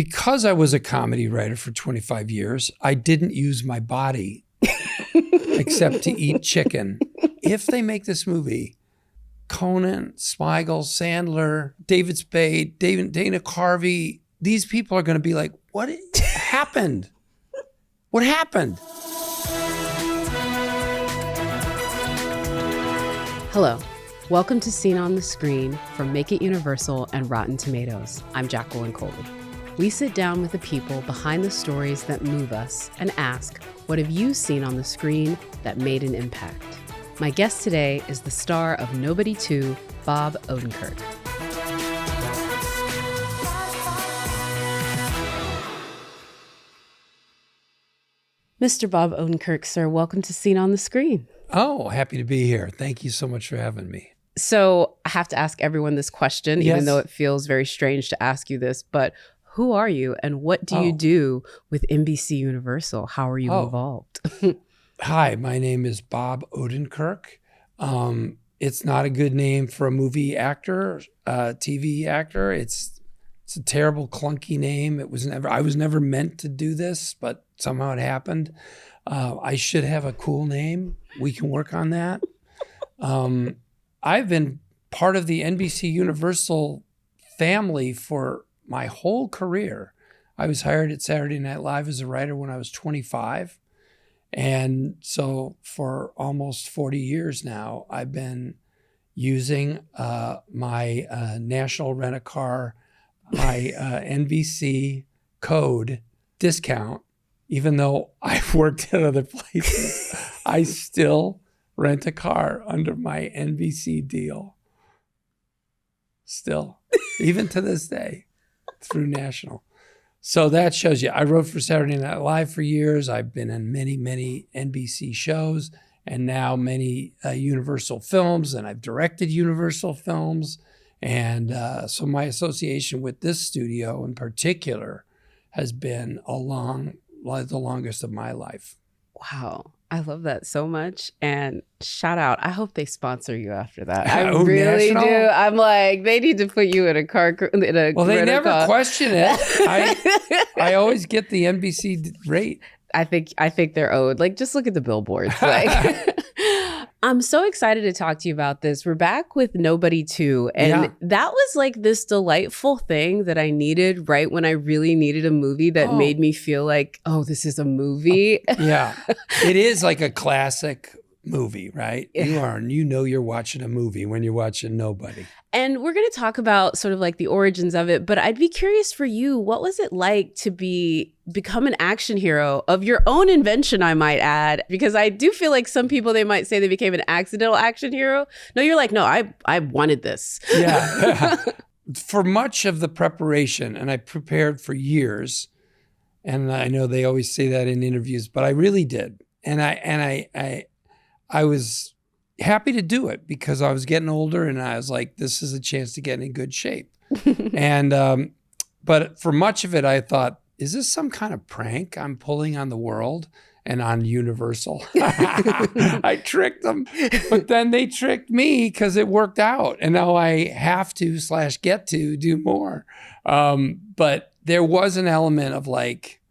because I was a comedy writer for 25 years, I didn't use my body except to eat chicken. If they make this movie, Conan, Smigel, Sandler, David Spade, Dana Carvey, these people are going to be like, what happened? What happened? Hello. Welcome to Seen on the Screen from Make It Universal and Rotten Tomatoes. I'm Jacqueline Coley. We sit down with the people behind the stories that move us and ask, what have you seen on the screen that made an impact? My guest today is the star of Nobody 2, Bob Odenkirk. Mr. Bob Odenkirk, sir, welcome to Seen on the Screen. Oh, happy to be here. Thank you so much for having me. So I have to ask everyone this question, Yes. even though it feels very strange to ask you this, but who are you and what do you do with NBC Universal? How are you involved? Hi, my name is Bob Odenkirk. It's not a good name for a movie actor, TV actor. It's a terrible, clunky name. I was never meant to do this, but somehow it happened. I should have a cool name. We can work on that. I've been part of the NBC Universal family for my whole career. I was hired at Saturday Night Live as a writer when I was 25. And so for almost 40 years now, I've been using my National Rent-A-Car, my NBC code discount. Even though I've worked at other places, I still rent a car under my NBC deal. Still, even to this day, through National. So that shows you. I wrote for Saturday Night Live for years. I've been in many, many NBC shows and now many Universal films, and I've directed Universal films. And so my association with this studio in particular has been the longest of my life. Wow. I love that so much. And shout out. I hope they sponsor you after that. I Oh, really National? do. I'm like, they need to put you in a car. Well, they never question it. I always get the NBC rate. I think they're owed. Like, just look at the billboards. Like, I'm so excited to talk to you about this. We're back with Nobody 2. And that was like this delightful thing that I needed right when I really needed a movie that made me feel like, oh, this is a movie. Yeah. It is like a classic movie, right? You know you're watching a movie when you're watching Nobody. And we're going to talk about sort of like the origins of it, but I'd be curious for you, what was it like to become an action hero of your own invention, I might add? Because I do feel like some people, they might say they became an accidental action hero. No, you're like, no, I wanted this. Yeah. For much of the preparation, and I prepared for years, and I know they always say that in interviews, but I really did. And I was happy to do it because I was getting older and I was like, this is a chance to get in good shape. And, but for much of it, I thought, is this some kind of prank I'm pulling on the world and on Universal? I tricked them, but then they tricked me because it worked out. And now I have to / get to do more. But there was an element of like,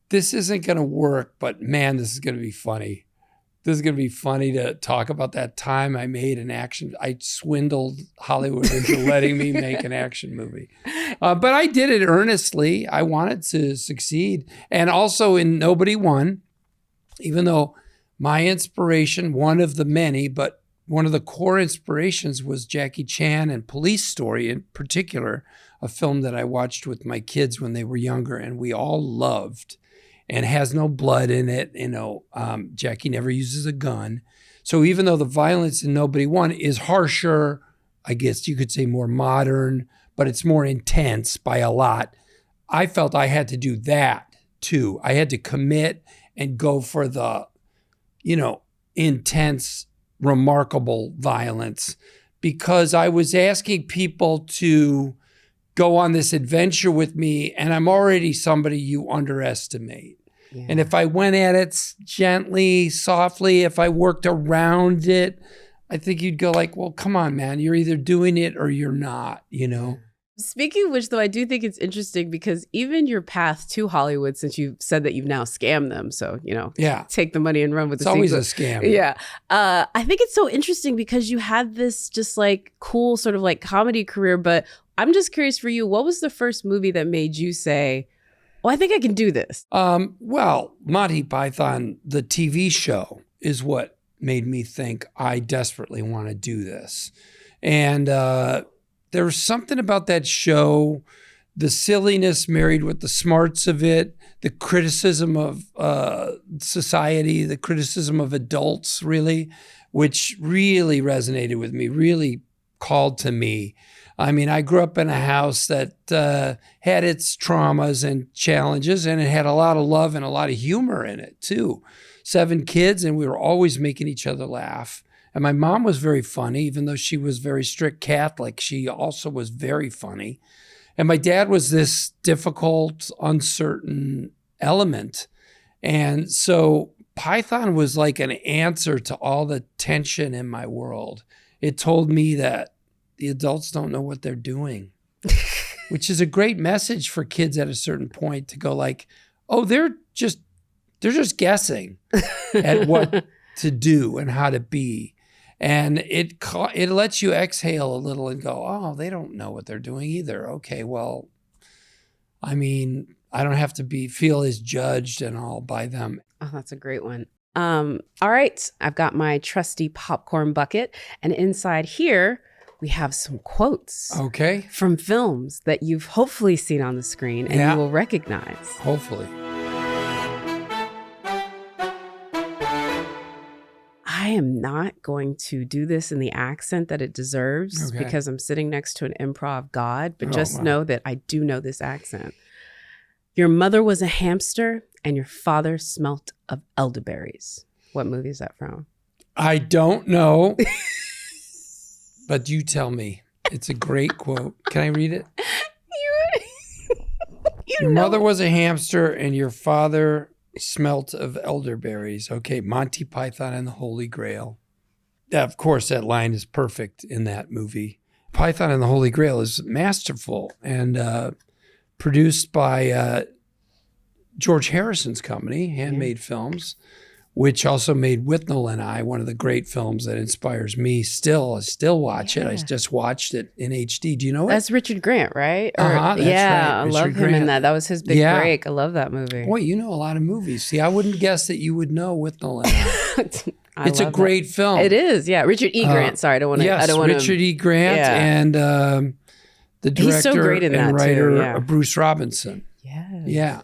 this isn't going to work, but man, this is going to be funny. This is going to be funny to talk about that time I made an action. I swindled Hollywood into letting me make an action movie. But I did it earnestly. I wanted to succeed. And also in Nobody 1, even though my inspiration, one of the many, but one of the core inspirations was Jackie Chan and Police Story in particular, a film that I watched with my kids when they were younger and we all loved. And has no blood in it. Jackie never uses a gun. So even though the violence in Nobody 1 is harsher, I guess you could say more modern, but it's more intense by a lot, I felt I had to do that too. I had to commit and go for the, intense, remarkable violence because I was asking people to go on this adventure with me, and I'm already somebody you underestimate. Yeah. And if I went at it gently, softly, if I worked around it, I think you'd go like, well, come on, man, you're either doing it or you're not, Speaking of which, though, I do think it's interesting because even your path to Hollywood, since you've said that you've now scammed them, so, take the money and run with the It's sequel. always a scam. Yeah. I think it's so interesting because you had this just like cool sort of like comedy career, but I'm just curious for you, what was the first movie that made you say, oh, I think I can do this? Well, Monty Python, the TV show, is what made me think I desperately want to do this. And there was something about that show, the silliness married with the smarts of it, the criticism of society, the criticism of adults, really, which really resonated with me, really called to me. I mean, I grew up in a house that had its traumas and challenges, and it had a lot of love and a lot of humor in it, too. 7 kids, and we were always making each other laugh. And my mom was very funny, even though she was very strict Catholic. She also was very funny. And my dad was this difficult, uncertain element. And so Python was like an answer to all the tension in my world. It told me that the adults don't know what they're doing, which is a great message for kids at a certain point to go like, oh, they're just guessing at what to do and how to be. And it lets you exhale a little and go, oh, they don't know what they're doing either. Okay, well, I mean, I don't have to feel as judged and all by them. Oh, that's a great one. All right, I've got my trusty popcorn bucket. And inside here, we have some quotes. Okay. From films that you've hopefully seen on the screen and you will recognize. Hopefully. I am not going to do this in the accent that it deserves because I'm sitting next to an improv god, but know that I do know this accent. Your mother was a hamster and your father smelt of elderberries. What movie is that from? I don't know, but you tell me. It's a great quote. Can I read it? Your mother was a hamster and your father smelt of elderberries. Okay, Monty Python and the Holy Grail. Of course, that line is perfect in that movie. Python and the Holy Grail is masterful and produced by George Harrison's company, Handmade Films, which also made Whitnell and I one of the great films that inspires me still. I still watch it. I just watched it in HD. Do you know it? That's Richard Grant, right? That's right. I love him in that. That was his big break. I love that movie. Boy, you know a lot of movies. See, I wouldn't guess that you would know Whitnell and I. It's a great film. It is, yeah. Richard E. Grant. Sorry, I don't want to. Yes, Richard E. Grant and the director and writer Bruce Robinson. Yes. Yeah.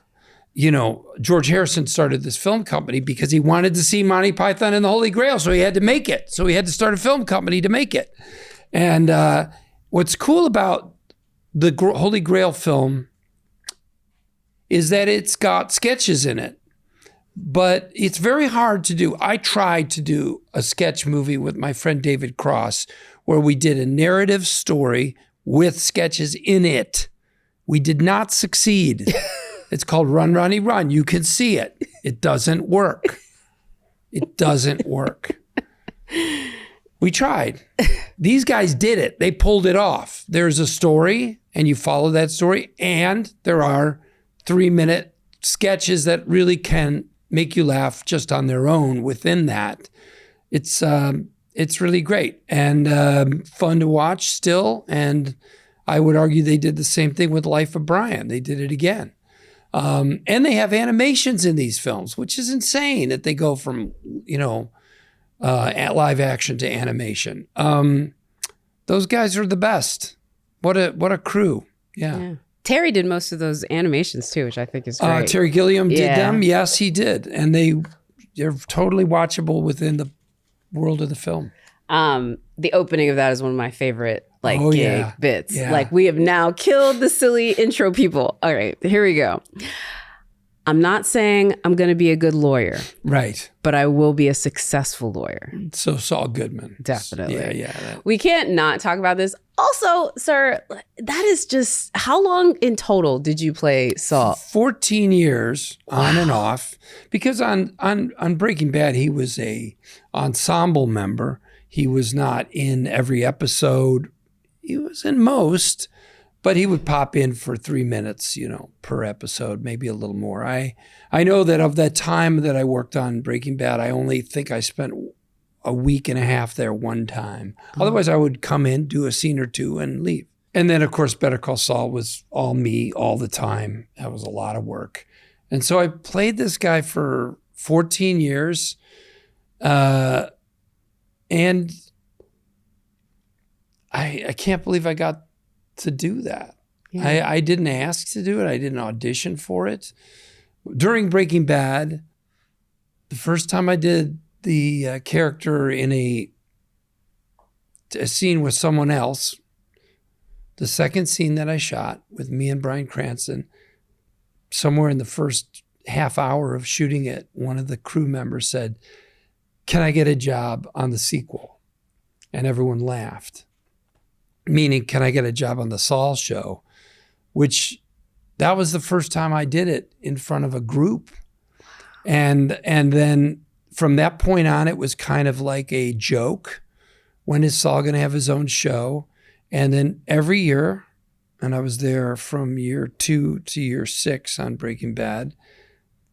You know, George Harrison started this film company because he wanted to see Monty Python and the Holy Grail, so he had to make it. So he had to start a film company to make it. And what's cool about the Holy Grail film is that it's got sketches in it, but it's very hard to do. I tried to do a sketch movie with my friend David Cross where we did a narrative story with sketches in it. We did not succeed. It's called Run, Ronnie, Run. You can see it. It doesn't work. It doesn't work. We tried. These guys did it. They pulled it off. There's a story, and you follow that story, and there are 3-minute sketches that really can make you laugh just on their own within that. It's really great and fun to watch still, and I would argue they did the same thing with Life of Brian. They did it again. And they have animations in these films, which is insane that they go from, live action to animation. Those guys are the best. What a crew. Yeah. Terry did most of those animations too, which I think is great. Terry Gilliam did them. Yes, he did. And they're totally watchable within the world of the film. The opening of that is one of my favorite gig bits. Yeah. Like, we have now killed the silly intro people. All right, here we go. I'm not saying I'm going to be a good lawyer. Right. But I will be a successful lawyer. So Saul Goodman. Definitely. Yeah. We can't not talk about this. Also, sir, that is just, how long in total did you play Saul? 14 years on and off. Because on Breaking Bad, he was a ensemble member. He was not in every episode. He was in most, but he would pop in for 3 minutes, per episode, maybe a little more. I know that of that time that I worked on Breaking Bad, I only think I spent a week and a half there one time. Otherwise, I would come in, do a scene or two, and leave. And then, of course, Better Call Saul was all me all the time. That was a lot of work. And so I played this guy for 14 years. And I can't believe I got to do that. Yeah. I didn't ask to do it. I didn't audition for it. During Breaking Bad, the first time I did the character in a scene with someone else, the second scene that I shot with me and Bryan Cranston, somewhere in the first half hour of shooting it, one of the crew members said, "Can I get a job on the sequel?" And everyone laughed. Meaning, can I get a job on the Saul show? Which, that was the first time I did it in front of a group. And then from that point on, it was kind of like a joke. When is Saul going to have his own show? And then every year, and I was there from year 2 to year 6 on Breaking Bad,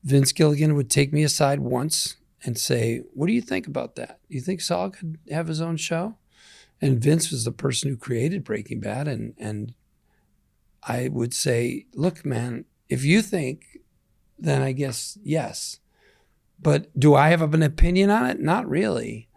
Vince Gilligan would take me aside once and say, "What do you think about that? Do you think Saul could have his own show?" And Vince was the person who created Breaking Bad. And I would say, "Look, man, if you think, then I guess yes. But do I have an opinion on it? Not really."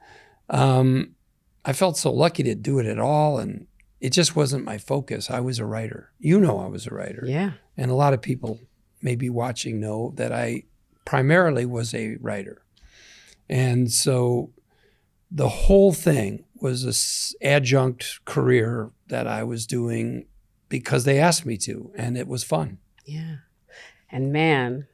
I felt so lucky to do it at all. And it just wasn't my focus. I was a writer. I was a writer. Yeah. And a lot of people maybe watching know that I primarily was a writer. And so the whole thing was this adjunct career that I was doing because they asked me to, and it was fun. Yeah. And man,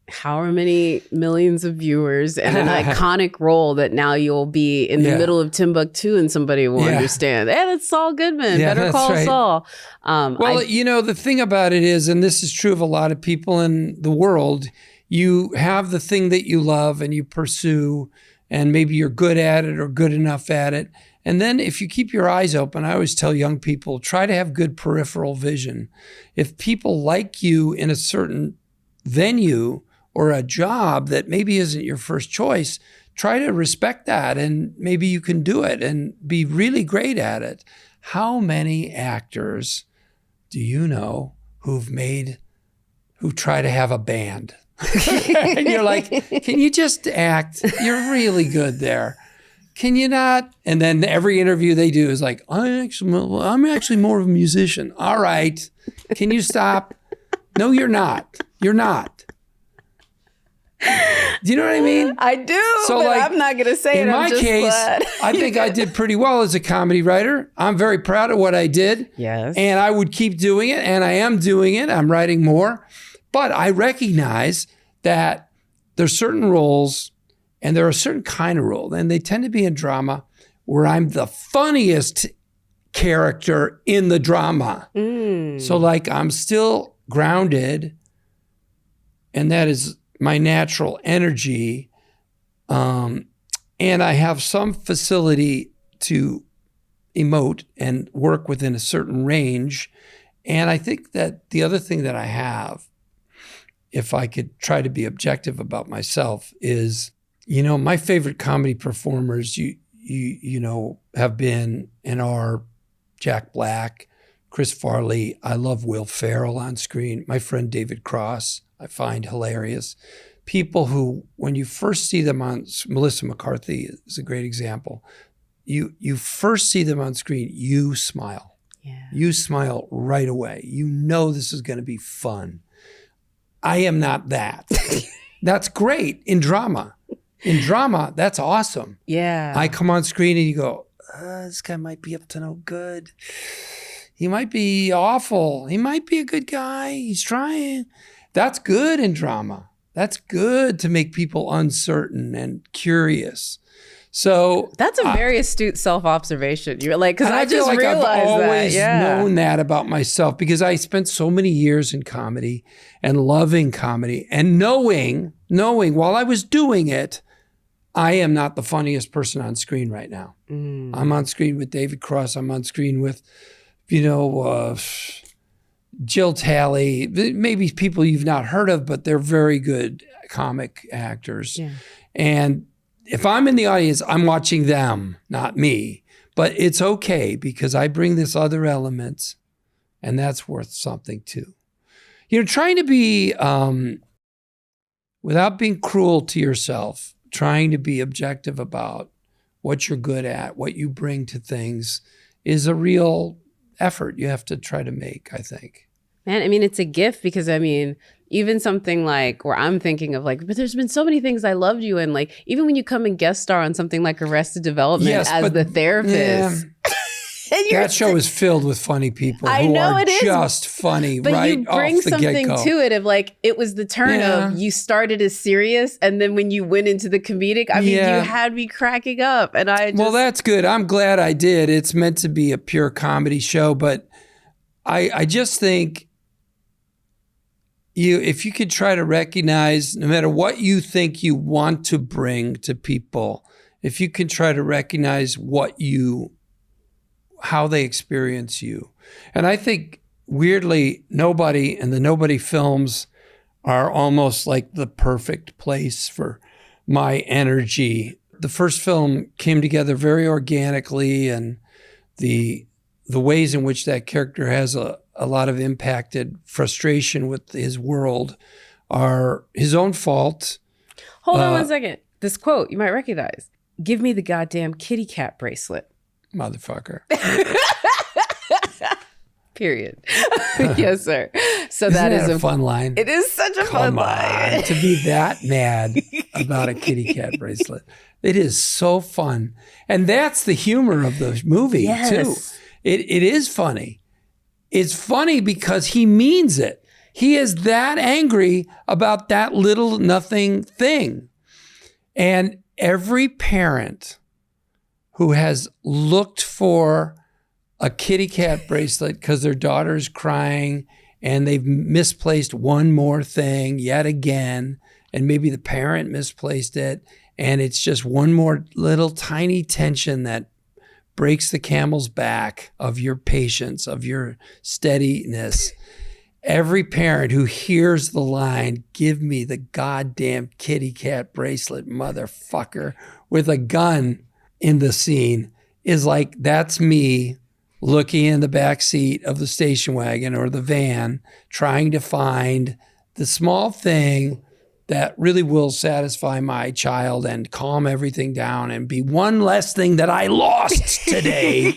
how many millions of viewers and an iconic role that now you'll be in the middle of Timbuktu and somebody will understand. Hey, that's Saul Goodman. Better Call Saul. The thing about it is, and this is true of a lot of people in the world, you have the thing that you love and you pursue, and maybe you're good at it or good enough at it. And then if you keep your eyes open, I always tell young people, try to have good peripheral vision. If people like you in a certain venue or a job that maybe isn't your first choice, try to respect that, and maybe you can do it and be really great at it. How many actors do you know who try to have a band? And you're like, can you just act? You're really good there. Can you not? And then every interview they do is like, I'm actually more of a musician. All right. Can you stop? No, you're not. You're not. Do you know what I mean? I do, so but I'm not going to say it. In my case, I think I did pretty well as a comedy writer. I'm very proud of what I did. Yes. And I would keep doing it, and I am doing it. I'm writing more. But I recognize that there's certain roles, and there are a certain kind of role, and they tend to be in drama where I'm the funniest character in the drama. So like I'm still grounded, and that is my natural energy. And I have some facility to emote and work within a certain range. And I think that the other thing that I have, if I could try to be objective about myself, is, my favorite comedy performers, have been and are Jack Black, Chris Farley. I love Will Ferrell on screen. My friend David Cross, I find hilarious. People who, when you first see them on, Melissa McCarthy is a great example. You first see them on screen, you smile. Yeah. You smile right away. You know this is going to be fun. I am not that. That's great in drama. In drama, that's awesome. Yeah. I come on screen and you go, this guy might be up to no good. He might be awful. He might be a good guy. He's trying. That's good in drama. That's good to make people uncertain and curious. So that's a very astute self-observation. You're like, because I just feel like realized I've always that. known that about myself, because I spent so many years in comedy and loving comedy and knowing while I was doing it, I am not the funniest person on screen right now. I'm on screen with David Cross. I'm on screen with, Jill Talley, maybe people you've not heard of, but they're very good comic actors. Yeah. And if I'm in the audience, I'm watching them, not me. But it's okay because I bring this other element, and that's worth something too. Trying to be, without being cruel to yourself, trying to be objective about what you're good at, what you bring to things is a real effort you have to try to make, I think. Man, I mean, it's a gift because, I mean, even something like where I'm thinking of like, but there's been so many things I loved you in. Like, even when you come and guest star on something like Arrested Development as the therapist. That show is filled with funny people who are just funny but right you bring off the something get-go. to it of like, it was the turn of you started as serious and then when you went into the comedic, I mean, you had me cracking up. And Well, that's good. I'm glad I did. It's meant to be a pure comedy show, but I just think if you could try to recognize, no matter what you think you want to bring to people, if you can try to recognize how they experience you. And I think weirdly, Nobody and the Nobody films are almost like the perfect place for my energy. The first film came together very organically, and the ways in which that character has a lot of impacted frustration with his world are his own fault. Hold on 1 second. This quote you might recognize. Give me the goddamn kitty cat bracelet. Motherfucker. Period. Yes, sir. So Isn't that is a fun line. It is such a fun line. To be that mad about a kitty cat bracelet. It is so fun. And that's the humor of the movie, too. It is funny. It's funny because he means it. He is that angry about that little nothing thing. And every parent who has looked for a kitty cat bracelet because their daughter's crying and they've misplaced one more thing yet again, and maybe the parent misplaced it, and it's just one more little tiny tension that breaks the camel's back of your patience, of your steadiness. Every parent who hears the line, "Give me the goddamn kitty cat bracelet, motherfucker," with a gun in the scene, is like, that's me looking in the back seat of the station wagon or the van, trying to find the small thing that really will satisfy my child and calm everything down and be one less thing that I lost today.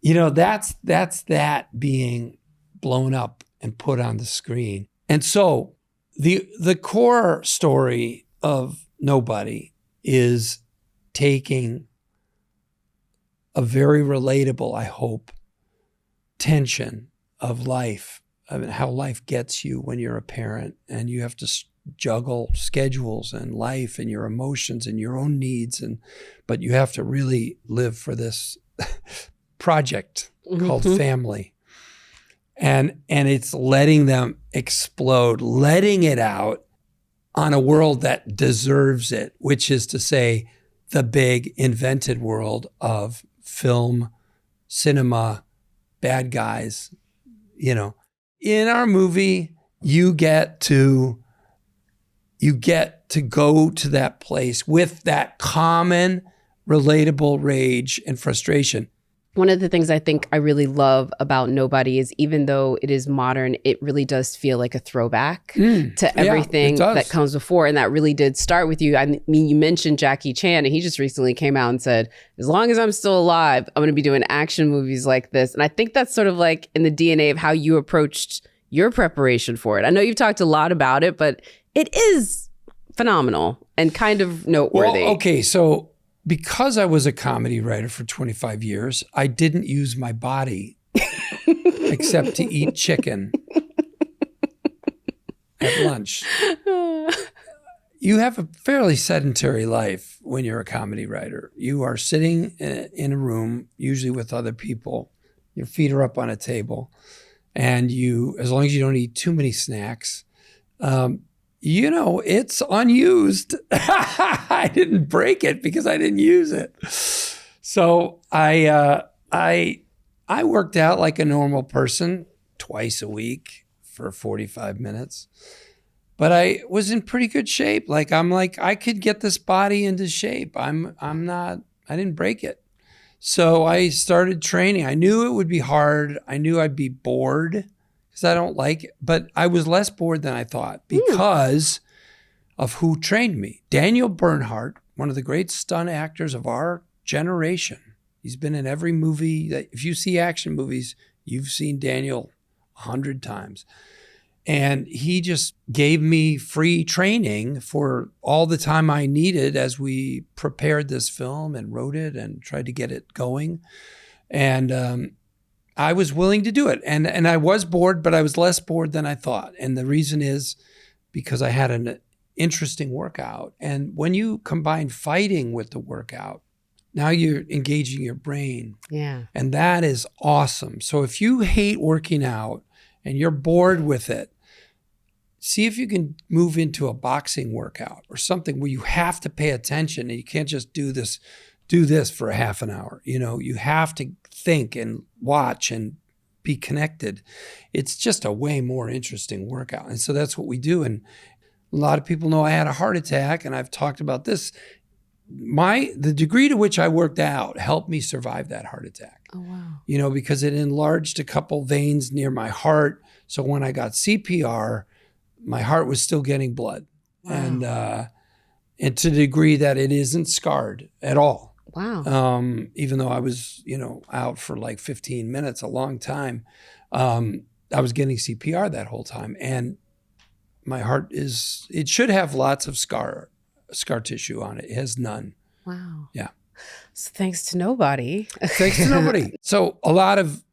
That's that being blown up and put on the screen. And so the core story of Nobody is taking a very relatable, I hope, tension of life, how life gets you when you're a parent and you have to juggle schedules and life and your emotions and your own needs, but you have to really live for this project called family. And it's letting them explode, letting it out on a world that deserves it, which is to say the big invented world of film, cinema, bad guys. In our movie, you get to go to that place with that common, relatable rage and frustration. One of the things I think I really love about Nobody is even though it is modern, it really does feel like a throwback to everything that comes before. And that really did start with you. I mean, you mentioned Jackie Chan, and he just recently came out and said, as long as I'm still alive, I'm going to be doing action movies like this. And I think that's sort of like in the DNA of how you approached your preparation for it. I know you've talked a lot about it, but it is phenomenal and kind of noteworthy. Well, okay, so because I was a comedy writer for 25 years, I didn't use my body except to eat chicken at lunch. You have a fairly sedentary life when you're a comedy writer. You are sitting in a room, usually with other people. Your feet are up on a table. And as long as you don't eat too many snacks, it's unused. I didn't break it because I didn't use it. So I worked out like a normal person, twice a week for 45 minutes. But I was in pretty good shape. I could get this body into shape. I didn't break it. So I started training. I knew it would be hard. I knew I'd be bored because I don't like it. But I was less bored than I thought because of who trained me. Daniel Bernhardt, one of the great stunt actors of our generation. He's been in every movie. If you see action movies, you've seen Daniel 100 times. And he just gave me free training for all the time I needed as we prepared this film and wrote it and tried to get it going. And I was willing to do it. And I was bored, but I was less bored than I thought. And the reason is because I had an interesting workout. And when you combine fighting with the workout, now you're engaging your brain. Yeah. And that is awesome. So if you hate working out and you're bored with it, see if you can move into a boxing workout or something where you have to pay attention and you can't just do this for a half an hour. You have to think and watch and be connected. It's just a way more interesting workout. And so that's what we do. And a lot of people know I had a heart attack, and I've talked about this. The degree to which I worked out helped me survive that heart attack. Oh, wow. Because it enlarged a couple veins near my heart. So when I got CPR, my heart was still getting blood. Wow. And to the degree that it isn't scarred at all. Wow. Even though I was, out for like 15 minutes, a long time, I was getting CPR that whole time. And my heart it should have lots of scar tissue on it. It has none. Wow. Yeah. So thanks to nobody. Thanks to nobody. So a lot of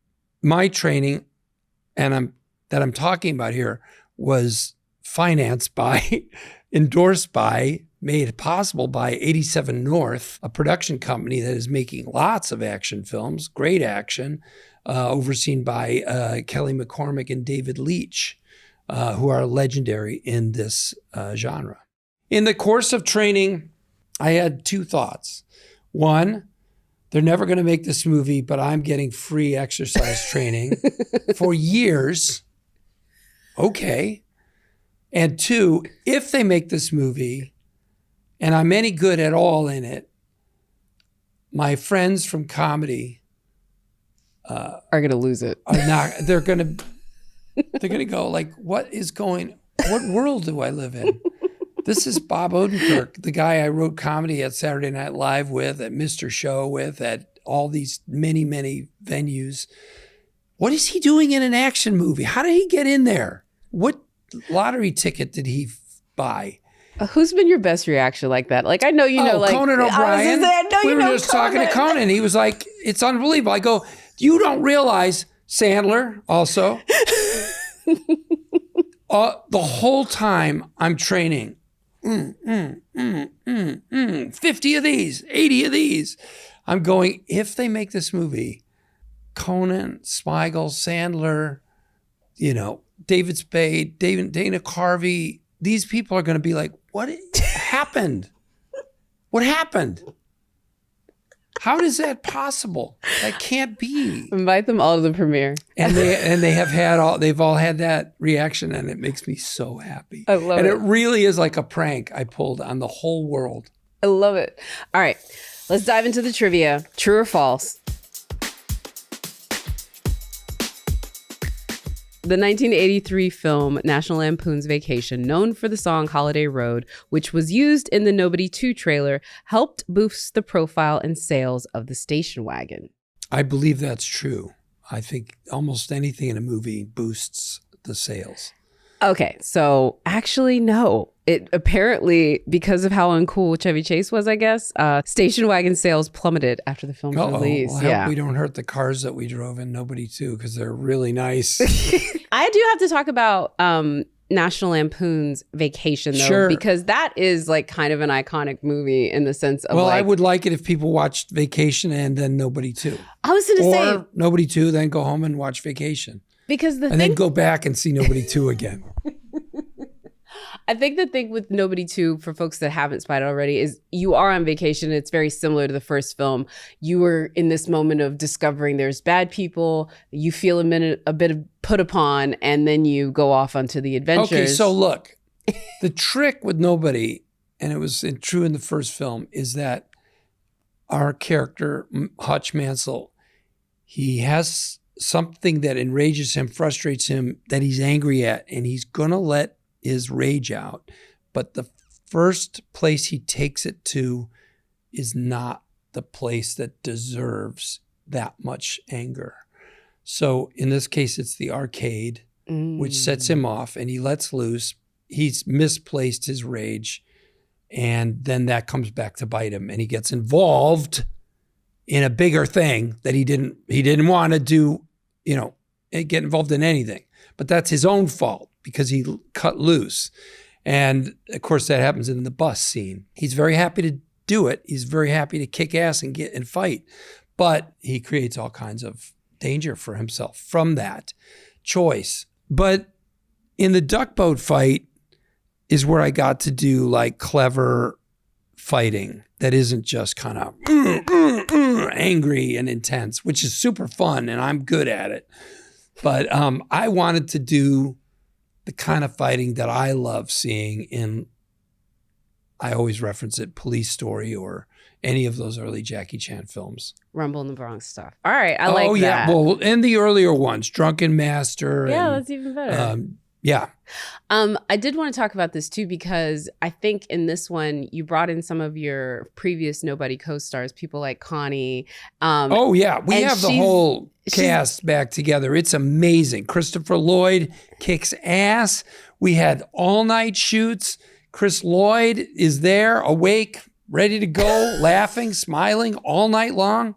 my training that I'm talking about here was financed by, endorsed by, made possible by 87 North, a production company that is making lots of action films, great action, overseen by Kelly McCormick and David Leitch, who are legendary in this genre. In the course of training, I had two thoughts. One, they're never going to make this movie, but I'm getting free exercise training for years. Okay. And two, if they make this movie and I'm any good at all in it, my friends from comedy are going to lose it. They're going to go like, what world do I live in? This is Bob Odenkirk, the guy I wrote comedy at Saturday Night Live with, at Mr. Show with, at all these many, many venues. What is he doing in an action movie? How did he get in there? What lottery ticket did he buy? Who's been your best reaction like that? Like, I know Conan O'Brien. We were just talking to Conan. He was like, it's unbelievable. I go, you don't realize, Sandler also, the whole time I'm training, 50 of these, 80 of these. I'm going, if they make this movie, Conan, Smigel, Sandler, David Spade, Dana Carvey, these people are going to be like, what happened? What happened? How is that possible? That can't be. Invite them all to the premiere. And they've all had that reaction, and it makes me so happy. I love it. And it really is like a prank I pulled on the whole world. I love it. All right, let's dive into the trivia. True or false? The 1983 film National Lampoon's Vacation, known for the song Holiday Road, which was used in the Nobody 2 trailer, helped boost the profile and sales of the station wagon. I believe that's true. I think almost anything in a movie boosts the sales. Okay, so actually, no. It apparently, because of how uncool Chevy Chase was, I guess, station wagon sales plummeted after the film's release. Well, I hope we don't hurt the cars that we drove in Nobody 2, because they're really nice. I do have to talk about National Lampoon's Vacation, though, sure, because that is like kind of an iconic movie in the sense of I would like it if people watched Vacation and then Nobody 2. I was going to say. Or Nobody 2, then go home and watch Vacation. Because then go back and see Nobody 2 again. I think the thing with Nobody 2, for folks that haven't spied already, is you are on vacation. It's very similar to the first film. You were in this moment of discovering there's bad people. You feel a bit of put upon, and then you go off onto the adventures. Okay, so look, the trick with Nobody, and it was true in the first film, is that our character, Hutch Mansell, he has something that enrages him, frustrates him, that he's angry at, and he's going to let his rage out. But the first place he takes it to is not the place that deserves that much anger. So in this case, it's the arcade, which sets him off, and he lets loose. He's misplaced his rage, and then that comes back to bite him, and he gets involved in a bigger thing that he didn't want to do, get involved in anything. But that's his own fault because he cut loose. And of course, that happens in the bus scene. He's very happy to do it. He's very happy to kick ass and get and fight. But he creates all kinds of danger for himself from that choice. But in the duck boat fight is where I got to do like clever fighting that isn't just kind of angry and intense, which is super fun and I'm good at it. But I wanted to do the kind of fighting that I love seeing in, I always reference it, Police Story or any of those early Jackie Chan films. Rumble in the Bronx stuff. All right, I like that. Oh, yeah. Well, and the earlier ones, Drunken Master. Yeah, that's even better. Yeah. I did want to talk about this too, because I think in this one, you brought in some of your previous Nobody co-stars, people like Connie. Oh, yeah. We have the whole cast back together. It's amazing. Christopher Lloyd kicks ass. We had all-night shoots. Chris Lloyd is there, awake, ready to go, laughing, smiling all night long.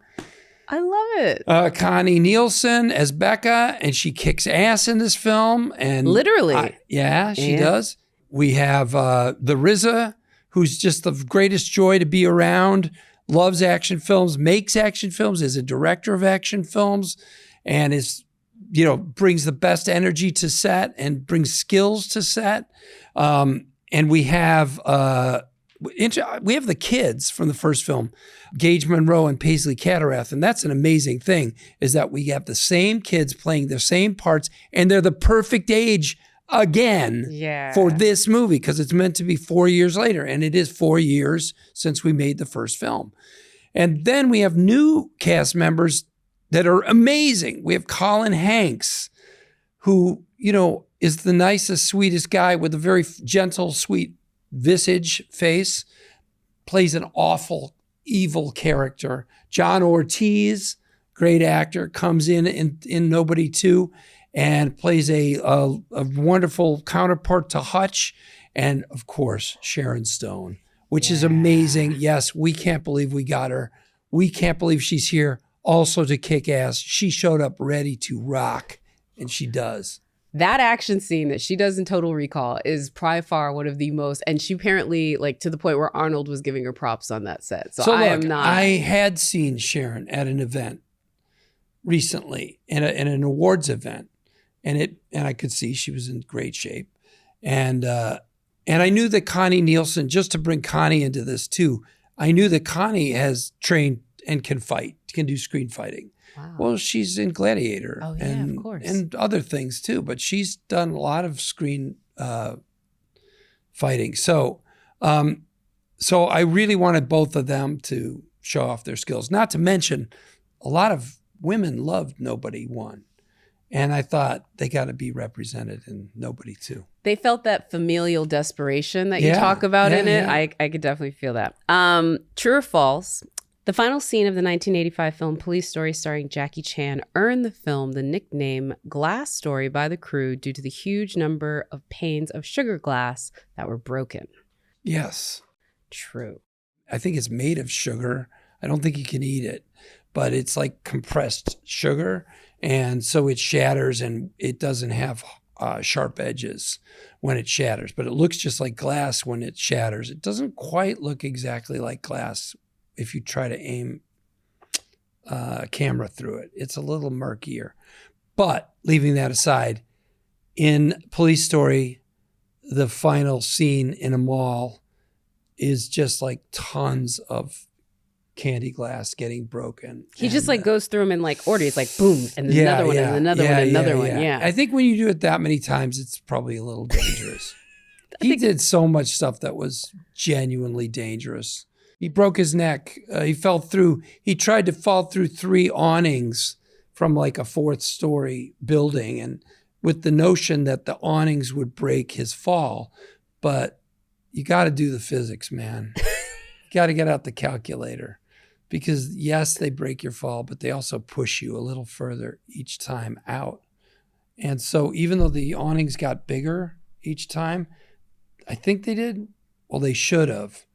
I love it. Connie Nielsen as Becca, and she kicks ass in this film. And literally. She does. We have the RZA, who's just the greatest joy to be around, loves action films, makes action films, is a director of action films, and is, brings the best energy to set and brings skills to set. And we have the kids from the first film, Gage Monroe and Paisley Catarath. And that's an amazing thing, is that we have the same kids playing the same parts, and they're the perfect age again for this movie, because it's meant to be 4 years later. And it is 4 years since we made the first film. And then we have new cast members that are amazing. We have Colin Hanks, who, is the nicest, sweetest guy with a very gentle, sweet visage face, plays an awful, evil character. John Ortiz, great actor, comes in Nobody 2 and plays a wonderful counterpart to Hutch. And of course, Sharon Stone, which is amazing. Yes, we can't believe we got her. We can't believe she's here also to kick ass. She showed up ready to rock, and she does. That action scene that she does in Total Recall is by far one of the most, and she apparently, to the point where Arnold was giving her props on that set. So I had seen Sharon at an event recently, in an awards event, and I could see she was in great shape. And I knew that Connie Nielsen, just to bring Connie into this too, I knew that Connie has trained and can fight, can do screen fighting. Wow. Well, she's in Gladiator of course. And other things too, but she's done a lot of screen fighting. So I really wanted both of them to show off their skills. Not to mention, a lot of women loved Nobody 1. And I thought they got to be represented in Nobody 2. They felt that familial desperation that you talk about in it. Yeah. I could definitely feel that. True or false? The final scene of the 1985 film Police Story, starring Jackie Chan, earned the film the nickname Glass Story by the crew due to the huge number of panes of sugar glass that were broken. Yes. True. I think it's made of sugar. I don't think you can eat it, but it's like compressed sugar. And so it shatters, and it doesn't have sharp edges when it shatters, but it looks just like glass when it shatters. It doesn't quite look exactly like glass if you try to aim a camera through it. It's a little murkier. But leaving that aside, in Police Story, the final scene in a mall is just like tons of candy glass getting broken. He just like goes through them in like order. He's like, boom, and then another one, and another one, and another one. Yeah. I think when you do it that many times, it's probably a little dangerous. He did so much stuff that was genuinely dangerous. He broke his neck. He fell through. He tried to fall through 3 awnings from like a 4th story building, and with the notion that the awnings would break his fall. But you got to do the physics, man. You got to get out the calculator. Because yes, they break your fall, but they also push you a little further each time out. And so even though the awnings got bigger each time, I think they did, well, they should have.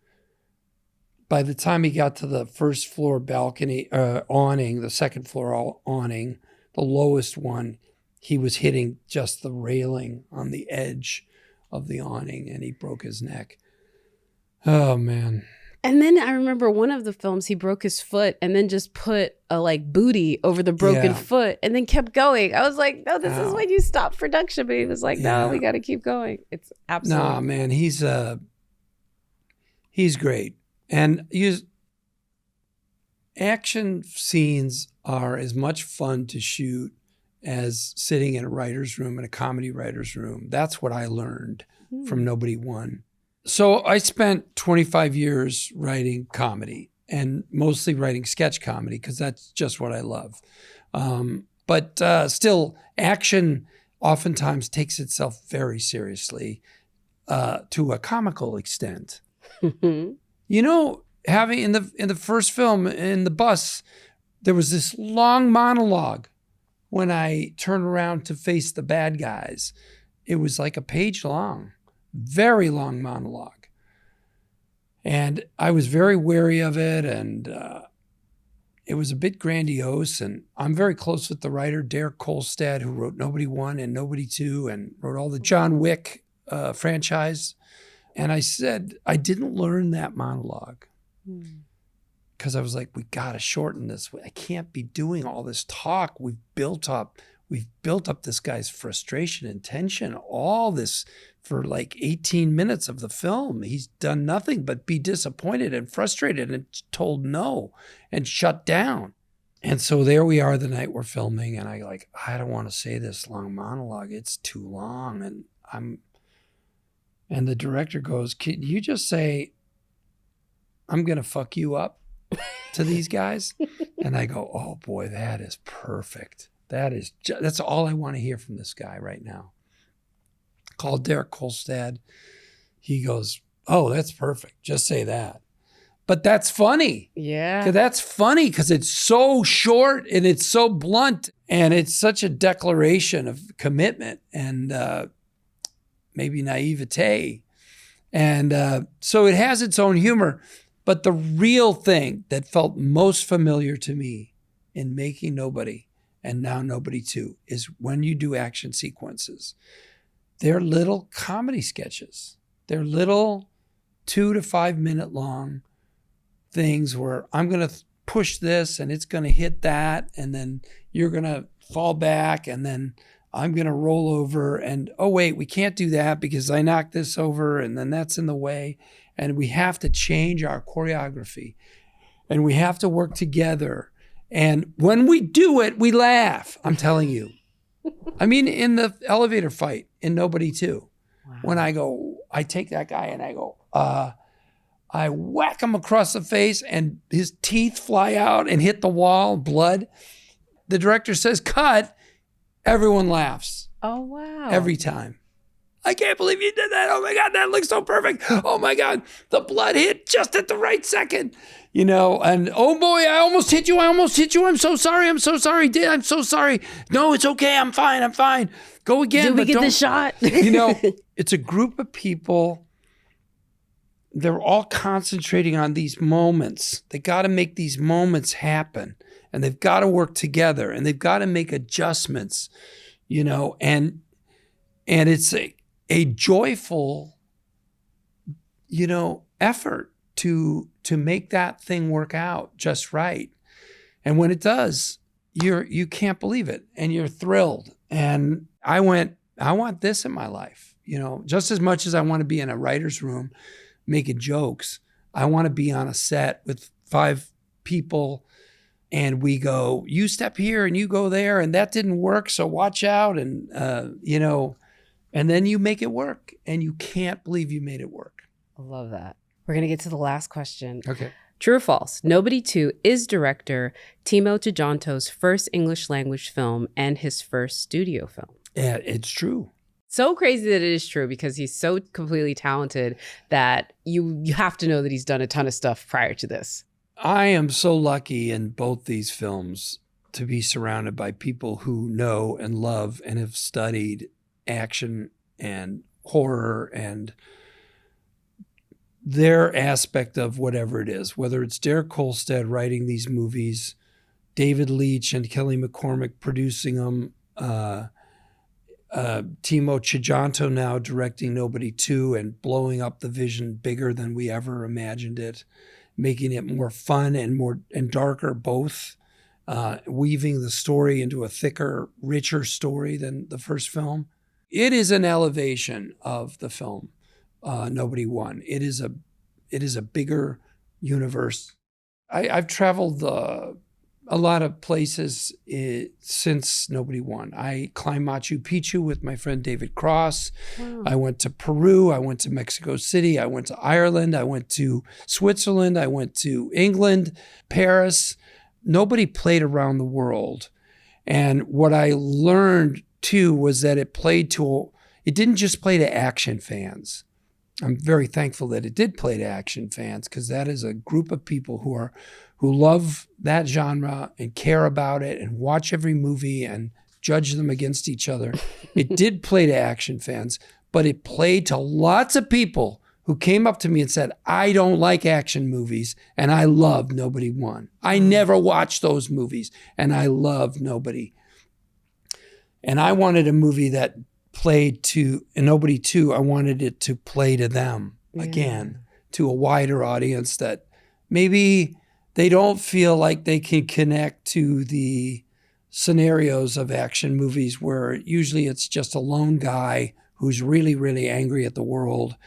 By the time he got to the first floor balcony awning, the second floor awning, the lowest one, he was hitting just the railing on the edge of the awning, and he broke his neck. Oh, man. And then I remember one of the films, he broke his foot and then just put a like booty over the broken foot and then kept going. I was like, no, this is when you stop production. But he was like, no, we got to keep going. It's absolutely. Nah, man, he's great. And action scenes are as much fun to shoot as sitting in a writer's room, in a comedy writer's room. That's what I learned from Nobody Won. So I spent 25 years writing comedy and mostly writing sketch comedy because that's just what I love. But still, action oftentimes takes itself very seriously to a comical extent. You know, having in the first film, in the bus, there was this long monologue when I turned around to face the bad guys. It was like a page long. Very long monologue. And I was very wary of it, and it was a bit grandiose. And I'm very close with the writer, Derek Kolstad, who wrote Nobody Won and Nobody Two and wrote all the John Wick franchise. And I said, I didn't learn that monologue because I was like, we got to shorten this. I can't be doing all this talk we've built up. We've built up this guy's frustration and tension, all this for like 18 minutes of the film. He's done nothing but be disappointed and frustrated and told no and shut down. And so there we are the night we're filming, and I don't want to say this long monologue. It's too long. And the director goes, can you just say, I'm going to fuck you up to these guys? And I go, oh boy, that is perfect. That's all I want to hear from this guy right now. Called Derek Kolstad. He goes, oh, that's perfect. Just say that. But that's funny. Yeah. That's funny because it's so short and it's so blunt and it's such a declaration of commitment and maybe naivete. And so it has its own humor. But the real thing that felt most familiar to me in making Nobody and now Nobody Two is when you do action sequences. They're little comedy sketches. They're little 2 to 5 minute long things where I'm going to push this and it's going to hit that, and then you're going to fall back, and then I'm going to roll over, and oh wait, we can't do that because I knocked this over, and then that's in the way, and we have to change our choreography, and we have to work together. And when we do it, we laugh. I'm telling you. I mean, in the elevator fight in Nobody Two, when I take that guy and I go, I whack him across the face and his teeth fly out and hit the wall, blood. The director says, cut. Everyone laughs. Oh, wow. Every time. I can't believe you did that. Oh my God, that looks so perfect. Oh my God, the blood hit just at the right second. You know, and oh boy, I almost hit you. I'm so sorry. I'm so sorry. No, it's okay. I'm fine. Go again. Did we get the shot? You know, it's a group of people. They're all concentrating on these moments. They got to make these moments happen, and they've got to work together, and they've got to make adjustments, you know, and it's a joyful, you know, effort to make that thing work out just right. And when it does, you can't believe it, and you're thrilled. And I want this in my life. just as much as I want to be in a writer's room making jokes, I want to be on a set with 5 people and we go, you step here and you go there and that didn't work, so watch out. And, and then you make it work and you can't believe you made it work. I love that. We're going to get to the last question. Okay. True or false? Nobody 2 is director Timo Tjahjanto's first English language film and his first studio film. Yeah, it's true. So crazy that it is true because he's so completely talented that you have to know that he's done a ton of stuff prior to this. I am so lucky in both these films to be surrounded by people who know and love and have studied action and horror and their aspect of whatever it is, whether it's Derek Kolstad writing these movies, David Leitch and Kelly McCormick producing them, Timo Tjahjanto now directing Nobody 2 and blowing up the vision bigger than we ever imagined it, making it more fun and darker both, weaving the story into a thicker, richer story than the first film. It is an elevation of the film. Nobody Won. It is a bigger universe. I've traveled a lot of places since Nobody Won. I climbed Machu Picchu with my friend David Cross. Wow. I went to Peru. I went to Mexico City. I went to Ireland. I went to Switzerland. I went to England, Paris. Nobody played around the world. And what I learned too was that it didn't just play to action fans. I'm very thankful that it did play to action fans because that is a group of people who love that genre and care about it and watch every movie and judge them against each other. It did play to action fans, but it played to lots of people who came up to me and said, I don't like action movies and I love Nobody Won. I never watched those movies and I love Nobody. And I wanted a movie that played to, and Nobody 2, I wanted it to play to them again, to a wider audience that maybe they don't feel like they can connect to the scenarios of action movies where usually it's just a lone guy who's really, really angry at the world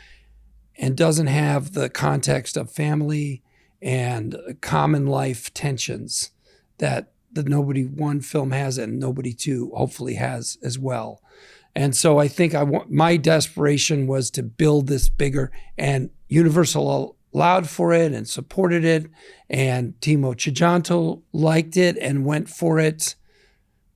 and doesn't have the context of family and common life tensions that the Nobody Won film has and Nobody 2 hopefully has as well. And so I think my desperation was to build this bigger, and Universal allowed for it and supported it, and Timo Tjahjanto liked it and went for it.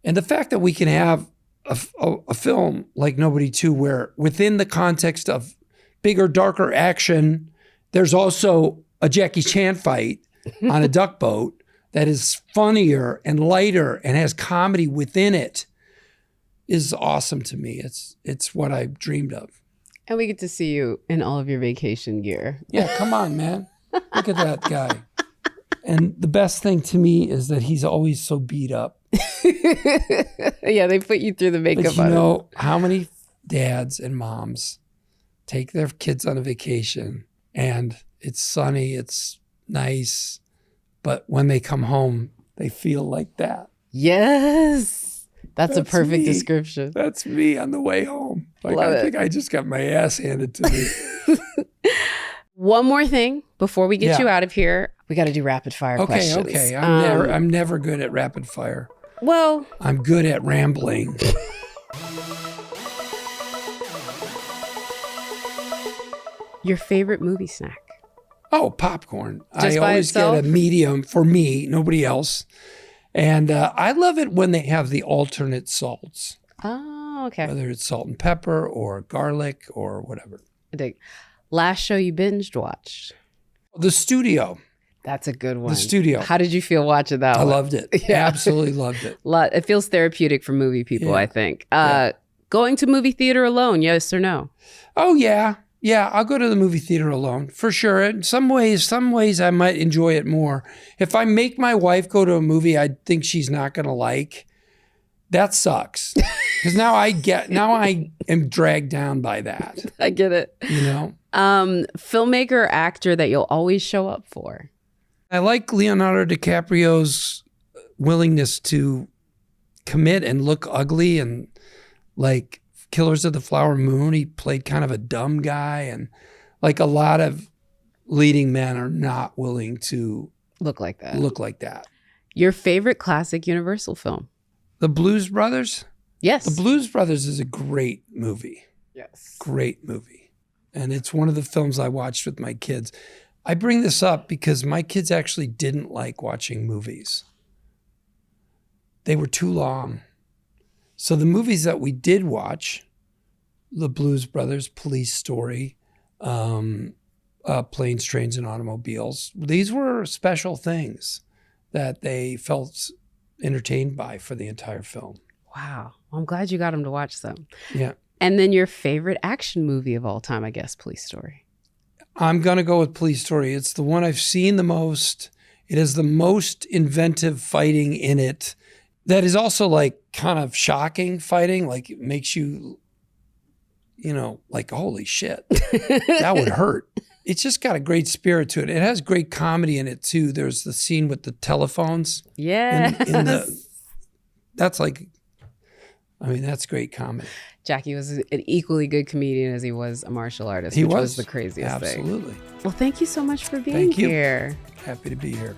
And the fact that we can have a film like Nobody 2 where within the context of bigger, darker action, there's also a Jackie Chan fight on a duck boat that is funnier and lighter and has comedy within it is awesome to me. It's what I dreamed of. And we get to see you in all of your vacation gear. Yeah, come on, man. Look at that guy. And the best thing to me is that he's always so beat up. Yeah, they put you through the makeup. But you know how many dads and moms take their kids on a vacation and it's sunny, it's nice, but when they come home, they feel like that. Yes. That's a perfect description. That's me on the way home. Like, I think I just got my ass handed to me. One more thing before we get you out of here. We got to do rapid fire questions. Okay. I'm never good at rapid fire. Well, I'm good at rambling. Your favorite movie snack? Oh, popcorn. Just I always get a medium for me, nobody else. And I love it when they have the alternate salts. Oh, okay. Whether it's salt and pepper or garlic or whatever. I dig. Last show you binged watched? The Studio. That's a good one. The Studio. How did you feel watching that one? I loved it. Yeah. Absolutely loved it. It feels therapeutic for movie people, I think. Going to movie theater alone, yes or no? Oh, yeah. Yeah, I'll go to the movie theater alone, for sure. In some ways I might enjoy it more. If I make my wife go to a movie I think she's not going to like, that sucks. Because now I am dragged down by that. I get it. You know? Filmmaker or actor that you'll always show up for? I like Leonardo DiCaprio's willingness to commit and look ugly and like Killers of the Flower Moon, he played kind of a dumb guy. And like a lot of leading men are not willing to Look like that. look like that. Your favorite classic Universal film? The Blues Brothers? Yes. The Blues Brothers is a great movie. Yes. Great movie. And it's one of the films I watched with my kids. I bring this up because my kids actually didn't like watching movies. They were too long. So the movies that we did watch, The Blues Brothers, Police Story, Planes, Trains, and Automobiles, these were special things that they felt entertained by for the entire film. Wow. Well, I'm glad you got them to watch them. Yeah. And then your favorite action movie of all time, I guess, Police Story. I'm going to go with Police Story. It's the one I've seen the most. It has the most inventive fighting in it. That is also like kind of shocking fighting. Like it makes you, like, holy shit, that would hurt. It's just got a great spirit to it. It has great comedy in it too. There's the scene with the telephones. Yeah. That's great comedy. Jackie was an equally good comedian as he was a martial artist, which was the craziest thing. Absolutely. Well, thank you so much for being here. Happy to be here.